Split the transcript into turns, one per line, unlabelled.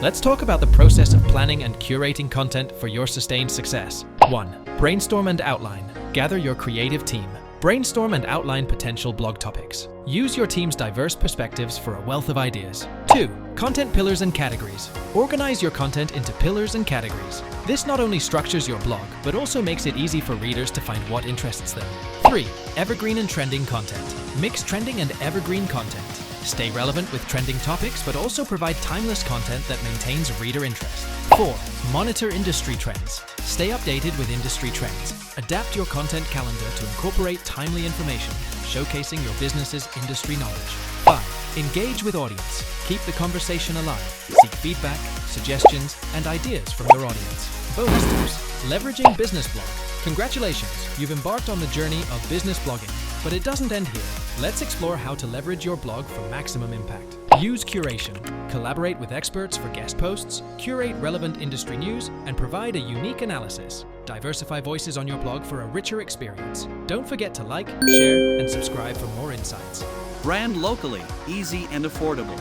Let's talk about the process of planning and curating content for your sustained success. 1. Brainstorm and outline. Gather your creative team. Brainstorm and outline potential blog topics. Use your team's diverse perspectives for a wealth of ideas. 2. Content pillars and categories. Organize your content into pillars and categories. This not only structures your blog, but also makes it easy for readers to find what interests them. 3. Evergreen and trending content. Mix trending and evergreen content. Stay relevant with trending topics, but also provide timeless content that maintains reader interest. 4. Monitor industry trends. Stay updated with industry trends. Adapt your content calendar to incorporate timely information, showcasing your business's industry knowledge. 5. Engage with audience. Keep the conversation alive. Seek feedback, suggestions, and ideas from your audience. Bonus tips. Leveraging business blog. Congratulations, you've embarked on the journey of business blogging. But it doesn't end here. Let's explore how to leverage your blog for maximum impact. Use curation. Collaborate with experts for guest posts, curate relevant industry news, and provide a unique analysis. Diversify voices on your blog for a richer experience. Don't forget to like, share, and subscribe for more insights.
Brand locally, easy and affordable.